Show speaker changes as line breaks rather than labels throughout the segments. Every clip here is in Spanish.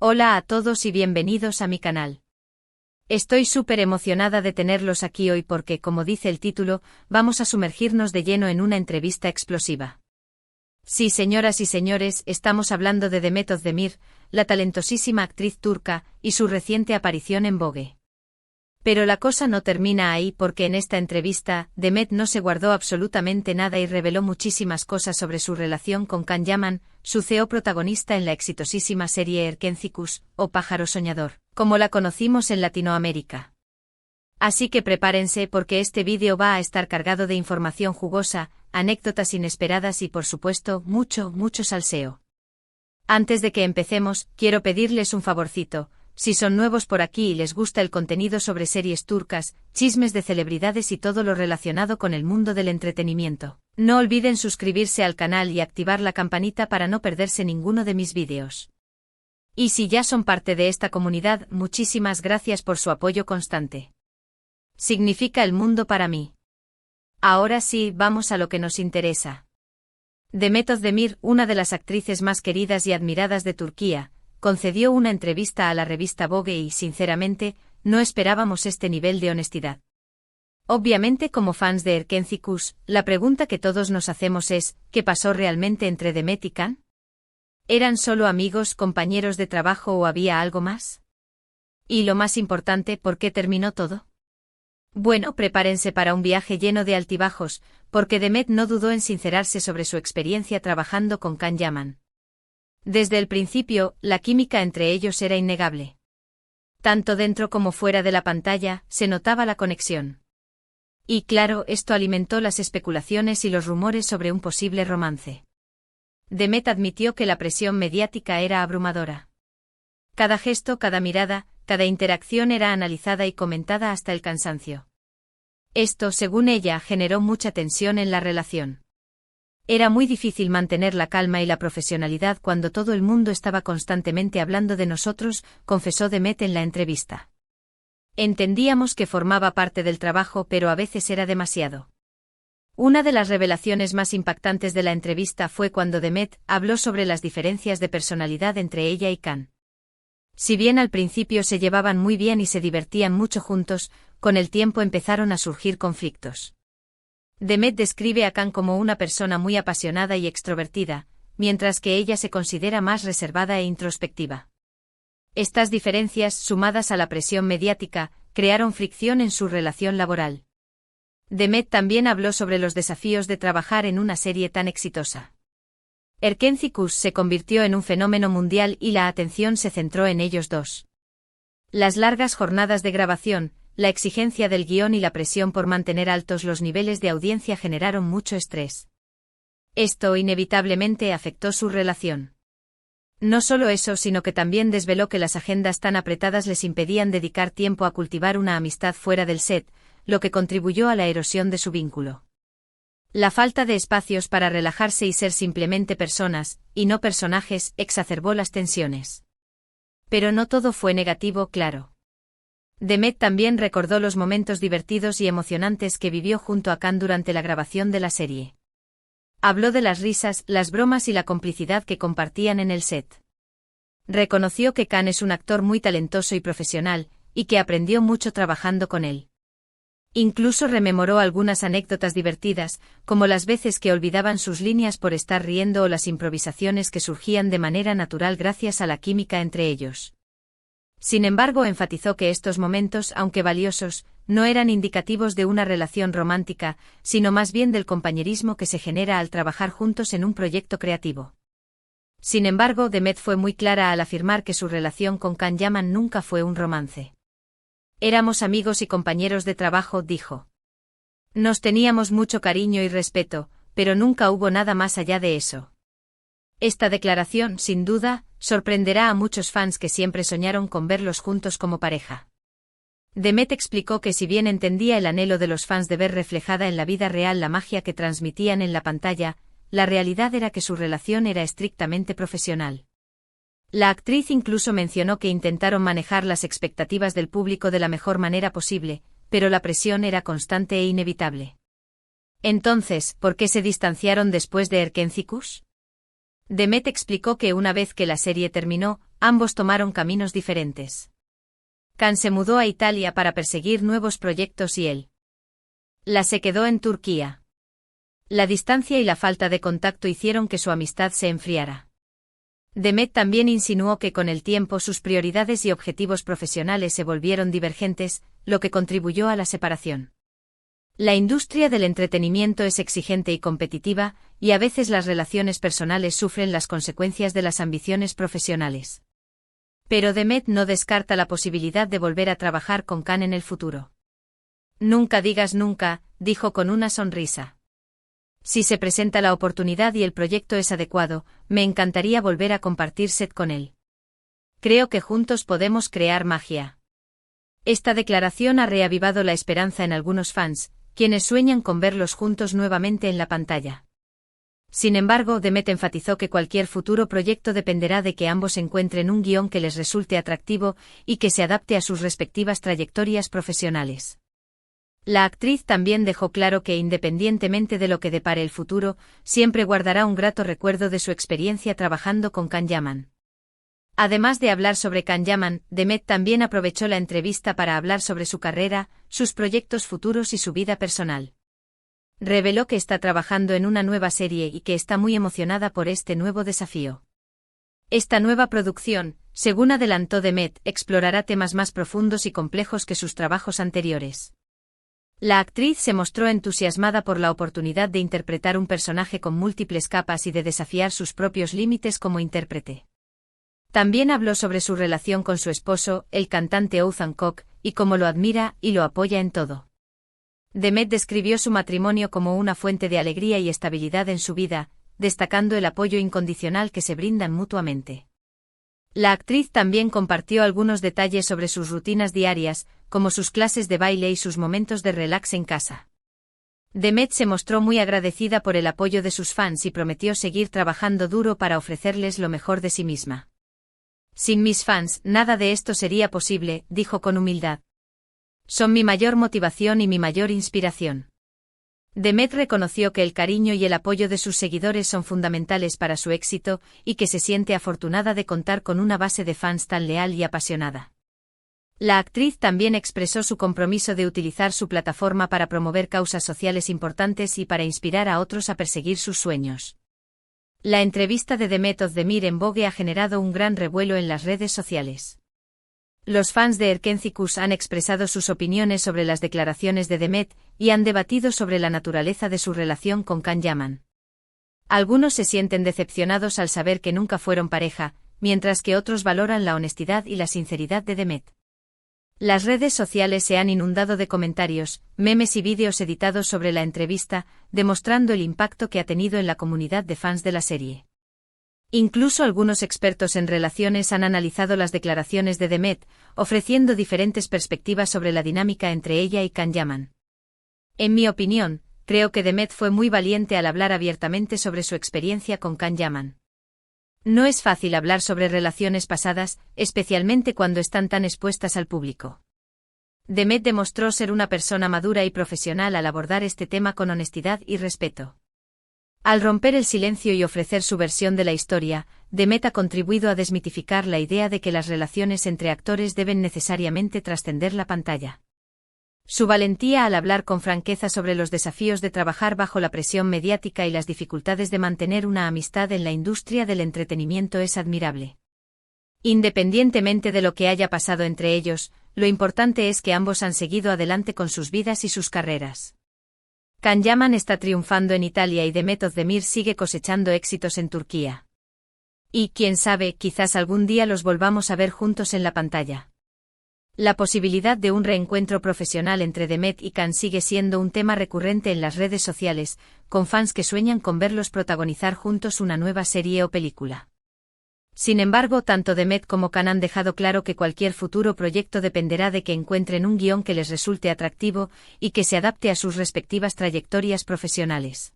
Hola a todos y bienvenidos a mi canal. Estoy súper emocionada de tenerlos aquí hoy porque, como dice el título, vamos a sumergirnos de lleno en una entrevista explosiva. Sí, señoras y señores, estamos hablando de Demet Özdemir, la talentosísima actriz turca, y su reciente aparición en Vogue. Pero la cosa no termina ahí porque en esta entrevista, Demet no se guardó absolutamente nada y reveló muchísimas cosas sobre su relación con Can Yaman, su CEO protagonista en la exitosísima serie Erkencikus, o Pájaro Soñador, como la conocimos en Latinoamérica. Así que prepárense porque este vídeo va a estar cargado de información jugosa, anécdotas inesperadas y por supuesto, mucho salseo. Antes de que empecemos, quiero pedirles un favorcito. Si son nuevos por aquí y les gusta el contenido sobre series turcas, chismes de celebridades y todo lo relacionado con el mundo del entretenimiento, no olviden suscribirse al canal y activar la campanita para no perderse ninguno de mis vídeos. Y si ya son parte de esta comunidad, muchísimas gracias por su apoyo constante. Significa el mundo para mí. Ahora sí, vamos a lo que nos interesa. Demet Özdemir, una de las actrices más queridas y admiradas de Turquía, concedió una entrevista a la revista Vogue y, sinceramente, no esperábamos este nivel de honestidad. Obviamente, como fans de Erkencikus, la pregunta que todos nos hacemos es, ¿qué pasó realmente entre Demet y Can? ¿Eran solo amigos, compañeros de trabajo o había algo más? Y lo más importante, ¿por qué terminó todo? Bueno, prepárense para un viaje lleno de altibajos, porque Demet no dudó en sincerarse sobre su experiencia trabajando con Can Yaman. Desde el principio, la química entre ellos era innegable. Tanto dentro como fuera de la pantalla, se notaba la conexión. Y claro, esto alimentó las especulaciones y los rumores sobre un posible romance. Demet admitió que la presión mediática era abrumadora. Cada gesto, cada mirada, cada interacción era analizada y comentada hasta el cansancio. Esto, según ella, generó mucha tensión en la relación. Era muy difícil mantener la calma y la profesionalidad cuando todo el mundo estaba constantemente hablando de nosotros, confesó Demet en la entrevista. Entendíamos que formaba parte del trabajo, pero a veces era demasiado. Una de las revelaciones más impactantes de la entrevista fue cuando Demet habló sobre las diferencias de personalidad entre ella y Can. Si bien al principio se llevaban muy bien y se divertían mucho juntos, con el tiempo empezaron a surgir conflictos. Demet describe a Can como una persona muy apasionada y extrovertida, mientras que ella se considera más reservada e introspectiva. Estas diferencias, sumadas a la presión mediática, crearon fricción en su relación laboral. Demet también habló sobre los desafíos de trabajar en una serie tan exitosa. Erkencikus se convirtió en un fenómeno mundial y la atención se centró en ellos dos. Las largas jornadas de grabación, la exigencia del guión y la presión por mantener altos los niveles de audiencia generaron mucho estrés. Esto inevitablemente afectó su relación. No solo eso, sino que también desveló que las agendas tan apretadas les impedían dedicar tiempo a cultivar una amistad fuera del set, lo que contribuyó a la erosión de su vínculo. La falta de espacios para relajarse y ser simplemente personas, y no personajes, exacerbó las tensiones. Pero no todo fue negativo, claro. Demet también recordó los momentos divertidos y emocionantes que vivió junto a Can durante la grabación de la serie. Habló de las risas, las bromas y la complicidad que compartían en el set. Reconoció que Can es un actor muy talentoso y profesional, y que aprendió mucho trabajando con él. Incluso rememoró algunas anécdotas divertidas, como las veces que olvidaban sus líneas por estar riendo o las improvisaciones que surgían de manera natural gracias a la química entre ellos. Sin embargo, enfatizó que estos momentos, aunque valiosos, no eran indicativos de una relación romántica, sino más bien del compañerismo que se genera al trabajar juntos en un proyecto creativo. Sin embargo, Demet fue muy clara al afirmar que su relación con Can Yaman nunca fue un romance. Éramos amigos y compañeros de trabajo, dijo. Nos teníamos mucho cariño y respeto, pero nunca hubo nada más allá de eso. Esta declaración, sin duda, sorprenderá a muchos fans que siempre soñaron con verlos juntos como pareja. Demet explicó que si bien entendía el anhelo de los fans de ver reflejada en la vida real la magia que transmitían en la pantalla, la realidad era que su relación era estrictamente profesional. La actriz incluso mencionó que intentaron manejar las expectativas del público de la mejor manera posible, pero la presión era constante e inevitable. Entonces, ¿por qué se distanciaron después de Erkencikus? Demet explicó que una vez que la serie terminó, ambos tomaron caminos diferentes. Can se mudó a Italia para perseguir nuevos proyectos y él se quedó en Turquía. La distancia y la falta de contacto hicieron que su amistad se enfriara. Demet también insinuó que con el tiempo sus prioridades y objetivos profesionales se volvieron divergentes, lo que contribuyó a la separación. La industria del entretenimiento es exigente y competitiva, y a veces las relaciones personales sufren las consecuencias de las ambiciones profesionales. Pero Demet no descarta la posibilidad de volver a trabajar con Can en el futuro. Nunca digas nunca, dijo con una sonrisa. Si se presenta la oportunidad y el proyecto es adecuado, me encantaría volver a compartir set con él. Creo que juntos podemos crear magia. Esta declaración ha reavivado la esperanza en algunos fans, quienes sueñan con verlos juntos nuevamente en la pantalla. Sin embargo, Demet enfatizó que cualquier futuro proyecto dependerá de que ambos encuentren un guión que les resulte atractivo y que se adapte a sus respectivas trayectorias profesionales. La actriz también dejó claro que independientemente de lo que depare el futuro, siempre guardará un grato recuerdo de su experiencia trabajando con Can Yaman. Además de hablar sobre Can Yaman, Demet también aprovechó la entrevista para hablar sobre su carrera, sus proyectos futuros y su vida personal. Reveló que está trabajando en una nueva serie y que está muy emocionada por este nuevo desafío. Esta nueva producción, según adelantó Demet, explorará temas más profundos y complejos que sus trabajos anteriores. La actriz se mostró entusiasmada por la oportunidad de interpretar un personaje con múltiples capas y de desafiar sus propios límites como intérprete. También habló sobre su relación con su esposo, el cantante Othman Koch, y cómo lo admira y lo apoya en todo. Demet describió su matrimonio como una fuente de alegría y estabilidad en su vida, destacando el apoyo incondicional que se brindan mutuamente. La actriz también compartió algunos detalles sobre sus rutinas diarias, como sus clases de baile y sus momentos de relax en casa. Demet se mostró muy agradecida por el apoyo de sus fans y prometió seguir trabajando duro para ofrecerles lo mejor de sí misma. Sin mis fans, nada de esto sería posible, dijo con humildad. Son mi mayor motivación y mi mayor inspiración. Demet reconoció que el cariño y el apoyo de sus seguidores son fundamentales para su éxito y que se siente afortunada de contar con una base de fans tan leal y apasionada. La actriz también expresó su compromiso de utilizar su plataforma para promover causas sociales importantes y para inspirar a otros a perseguir sus sueños. La entrevista de Demet Özdemir en Vogue ha generado un gran revuelo en las redes sociales. Los fans de Erkenci han expresado sus opiniones sobre las declaraciones de Demet y han debatido sobre la naturaleza de su relación con Can Yaman. Algunos se sienten decepcionados al saber que nunca fueron pareja, mientras que otros valoran la honestidad y la sinceridad de Demet. Las redes sociales se han inundado de comentarios, memes y vídeos editados sobre la entrevista, demostrando el impacto que ha tenido en la comunidad de fans de la serie. Incluso algunos expertos en relaciones han analizado las declaraciones de Demet, ofreciendo diferentes perspectivas sobre la dinámica entre ella y Can Yaman. En mi opinión, creo que Demet fue muy valiente al hablar abiertamente sobre su experiencia con Can Yaman. No es fácil hablar sobre relaciones pasadas, especialmente cuando están tan expuestas al público. Demet demostró ser una persona madura y profesional al abordar este tema con honestidad y respeto. Al romper el silencio y ofrecer su versión de la historia, Demet ha contribuido a desmitificar la idea de que las relaciones entre actores deben necesariamente trascender la pantalla. Su valentía al hablar con franqueza sobre los desafíos de trabajar bajo la presión mediática y las dificultades de mantener una amistad en la industria del entretenimiento es admirable. Independientemente de lo que haya pasado entre ellos, lo importante es que ambos han seguido adelante con sus vidas y sus carreras. Can Yaman está triunfando en Italia y Demet Özdemir sigue cosechando éxitos en Turquía. Y, quién sabe, quizás algún día los volvamos a ver juntos en la pantalla. La posibilidad de un reencuentro profesional entre Demet y Can sigue siendo un tema recurrente en las redes sociales, con fans que sueñan con verlos protagonizar juntos una nueva serie o película. Sin embargo, tanto Demet como Can han dejado claro que cualquier futuro proyecto dependerá de que encuentren un guión que les resulte atractivo y que se adapte a sus respectivas trayectorias profesionales.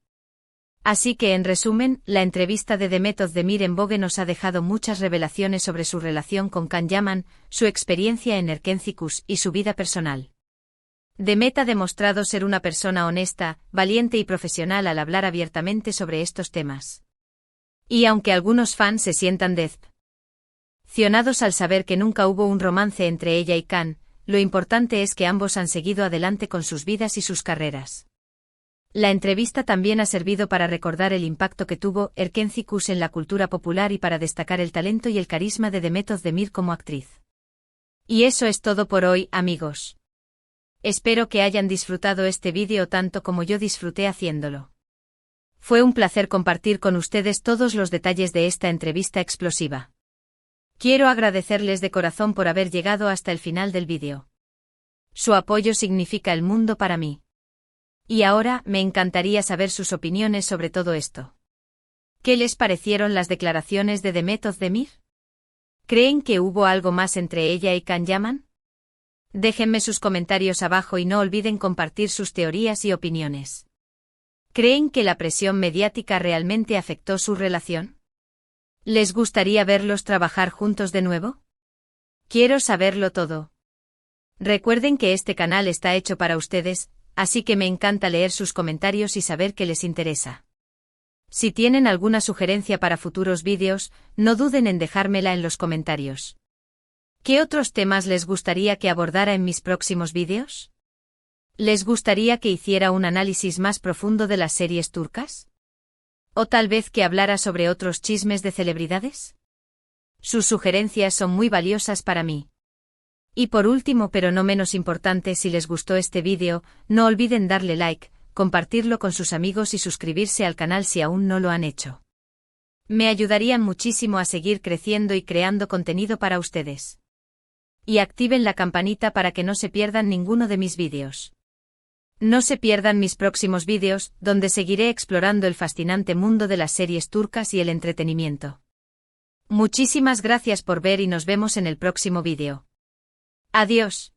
Así que, en resumen, la entrevista de Demet Özdemir en Vogue nos ha dejado muchas revelaciones sobre su relación con Can Yaman, su experiencia en Erkenci y su vida personal. Demet ha demostrado ser una persona honesta, valiente y profesional al hablar abiertamente sobre estos temas. Y aunque algunos fans se sientan decepcionados al saber que nunca hubo un romance entre ella y Can. Lo importante es que ambos han seguido adelante con sus vidas y sus carreras. La entrevista también ha servido para recordar el impacto que tuvo Erkenci Kuş en la cultura popular y para destacar el talento y el carisma de Demet Özdemir como actriz. Y eso es todo por hoy, amigos. Espero que hayan disfrutado este vídeo tanto como yo disfruté haciéndolo. Fue un placer compartir con ustedes todos los detalles de esta entrevista explosiva. Quiero agradecerles de corazón por haber llegado hasta el final del vídeo. Su apoyo significa el mundo para mí. Y ahora, me encantaría saber sus opiniones sobre todo esto. ¿Qué les parecieron las declaraciones de Demet Özdemir? ¿Creen que hubo algo más entre ella y Can Yaman? Déjenme sus comentarios abajo y no olviden compartir sus teorías y opiniones. ¿Creen que la presión mediática realmente afectó su relación? ¿Les gustaría verlos trabajar juntos de nuevo? Quiero saberlo todo. Recuerden que este canal está hecho para ustedes, así que me encanta leer sus comentarios y saber qué les interesa. Si tienen alguna sugerencia para futuros vídeos, no duden en dejármela en los comentarios. ¿Qué otros temas les gustaría que abordara en mis próximos vídeos? ¿Les gustaría que hiciera un análisis más profundo de las series turcas? ¿O tal vez que hablara sobre otros chismes de celebridades? Sus sugerencias son muy valiosas para mí. Y por último pero no menos importante, si les gustó este vídeo, no olviden darle like, compartirlo con sus amigos y suscribirse al canal si aún no lo han hecho. Me ayudarían muchísimo a seguir creciendo y creando contenido para ustedes. Y activen la campanita para que no se pierdan ninguno de mis vídeos. No se pierdan mis próximos vídeos, donde seguiré explorando el fascinante mundo de las series turcas y el entretenimiento. Muchísimas gracias por ver y nos vemos en el próximo vídeo. Adiós.